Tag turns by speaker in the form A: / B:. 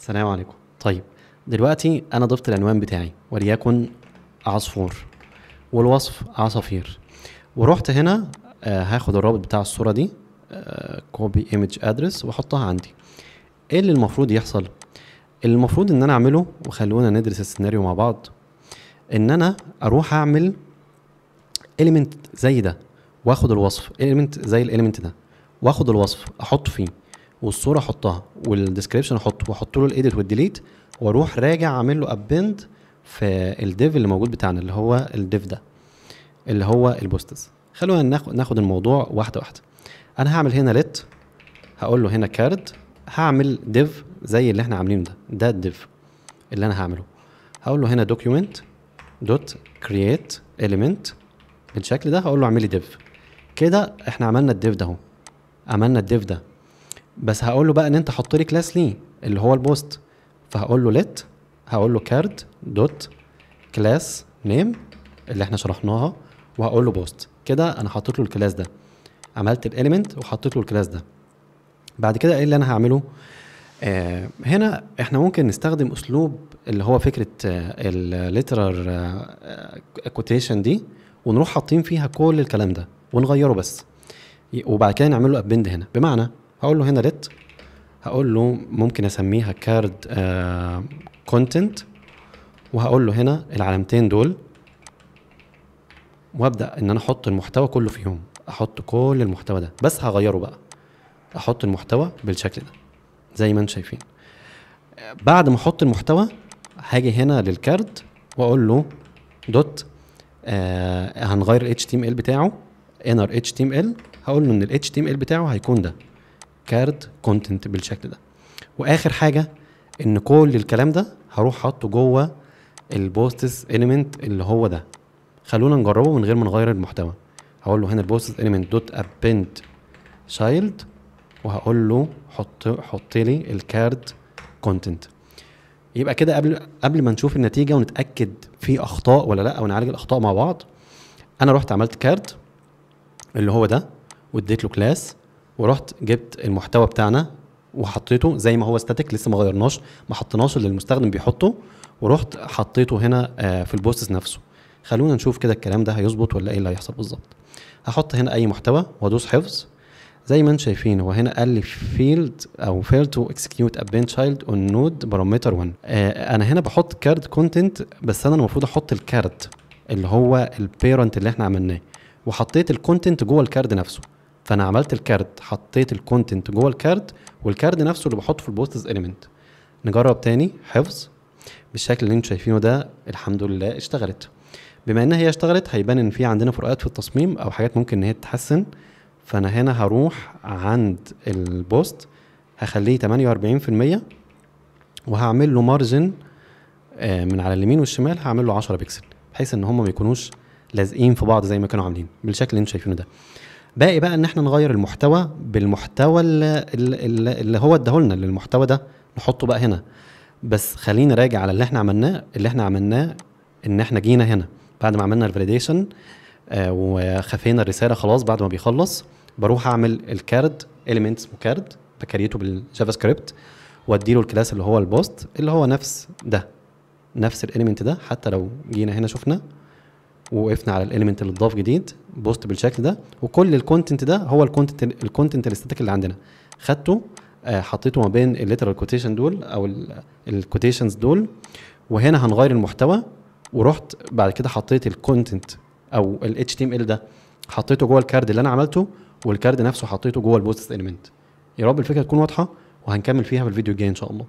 A: السلام عليكم. طيب دلوقتي انا ضفت العنوان بتاعي وليكن عصفور والوصف عصافير، ورحت هنا هاخد الرابط بتاع الصورة دي كوبي ايمج ادرس واحطها عندي. ايه اللي المفروض يحصل؟ اللي المفروض ان انا اعمله، وخلونا ندرس السيناريو مع بعض، ان انا اروح اعمل element زي ده واخد الوصف element زي الاليمنت ده واخد الوصف احطه فيه والصوره احطها والديسكريبشن احطه واحط له الايديت والديليت، واروح راجع اعمل له ابند في الديف اللي موجود بتاعنا اللي هو الديف ده اللي هو البوستس. خلونا ناخد الموضوع واحده واحده. انا هعمل هنا ليت، هقول له هنا كارد، هعمل ديف زي اللي احنا عاملينه ده الديف اللي انا هعمله. هقول له هنا دوكيومنت دوت كرييت اليمنت بالشكل ده، هقول له اعمل لي ديف. كده احنا عملنا الديف ده اهو، عملنا الديف ده، بس هقول له بقى ان انت حط لي كلاس ليه اللي هو البوست. فهقول له ليت، هقول له كارد دوت كلاس نيم اللي احنا شرحناها، وهقول له بوست. كده انا حطيت له الكلاس ده، عملت الاليمنت وحطيت له الكلاس ده. بعد كده ايه اللي انا هعمله؟ هنا احنا ممكن نستخدم اسلوب اللي هو فكره الليترال كوتيشن دي، ونروح حاطين فيها كل الكلام ده ونغيره بس، وبعد كده نعمل له ابند هنا. بمعنى هقول له هنا ليت، هقول له ممكن اسميها كارد كونتنت، وهقول له هنا العلامتين دول، وابدا ان انا احط المحتوى كله فيهم، احط كل المحتوى ده، بس هغيره بقى، احط المحتوى بالشكل ده زي ما انتم شايفين. بعد ما احط المحتوى هاجي هنا للكارد واقول له دوت هنغير ال HTML بتاعه inner HTML، هقول له ان ال HTML بتاعه هيكون ده كارد كونتنت بالشكل ده. واخر حاجه ان كل الكلام ده هروح حاطه جوه البوستس اليمنت اللي هو ده. خلونا نجربه من غير ما نغير المحتوى. هقول له هنا البوستس اليمنت دوت ابند شايلد، وهقول له حط لي الكارد كونتنت. يبقى كده قبل ما نشوف النتيجه ونتاكد في اخطاء ولا لا ونعالج الاخطاء مع بعض، انا رحت عملت كارد اللي هو ده واديت له كلاس، ورحت جبت المحتوى بتاعنا وحطيته زي ما هو ستاتيك، لسه ما غيرناش، ما حطيناش اللي المستخدم بيحطه، ورحت حطيته هنا في البوستس نفسه. خلونا نشوف كده الكلام ده هيظبط ولا ايه اللي هيحصل بالظبط. هحط هنا اي محتوى وادوس حفظ زي ما انتم شايفين. هو هنا قال لي فيلد او فيل تو اكسكيوت ابند تشايلد اون نود بارامتر 1. انا هنا بحط كارد كونتنت، بس انا المفروض احط الكارد اللي هو البيرنت اللي احنا عملناه، وحطيت الكونتنت جوه الكارد نفسه. فانا عملت الكارد، حطيت الكونتنت جوه الكارد، والكارد نفسه اللي بحطه في البوستس اليمنت. نجرب تاني حفظ بالشكل اللي انتم شايفينه ده. الحمد لله اشتغلت. بما انها هي اشتغلت، هيبان ان في عندنا فروقات في التصميم او حاجات ممكن ان هي تتحسن. فانا هنا هروح عند البوست هخليه 48%، وهعمل له مارجن من على اليمين والشمال هعمل له 10 بكسل، بحيث ان هم ما يكونوش لازقين في بعض زي ما كانوا عاملين بالشكل اللي انتم شايفينه ده. باقي بقى ان احنا نغير المحتوى بالمحتوى اللي هو اداهولنا، المحتوى ده نحطه بقى هنا. بس خلينا راجع على اللي احنا عملناه ان احنا جينا هنا بعد ما عملنا الفاليديشن وخفينا الرساله خلاص. بعد ما بيخلص بروح اعمل الكارد اليمنت اسمه كارد، بكريته بالجافا سكريبت، واديله الكلاس اللي هو البوست اللي هو نفس الاليمنت ده. حتى لو جينا هنا شفنا ووقفنا على الاليمنت اللي اتضاف جديد بوست بالشكل ده، وكل الكونتنت ده هو الكونتنت الاستاتيك اللي عندنا، خدته حطيته ما بين الليترال كوتيشن دول او الكوتيشنز دول. وهنا هنغير المحتوى، ورحت بعد كده حطيت الكونتنت او ال HTML ده حطيته جوه الكارد اللي انا عملته، والكارد نفسه حطيته جوه البوست اليمنت. يا رب الفكره تكون واضحه، وهنكمل فيها في الفيديو الجاي ان شاء الله.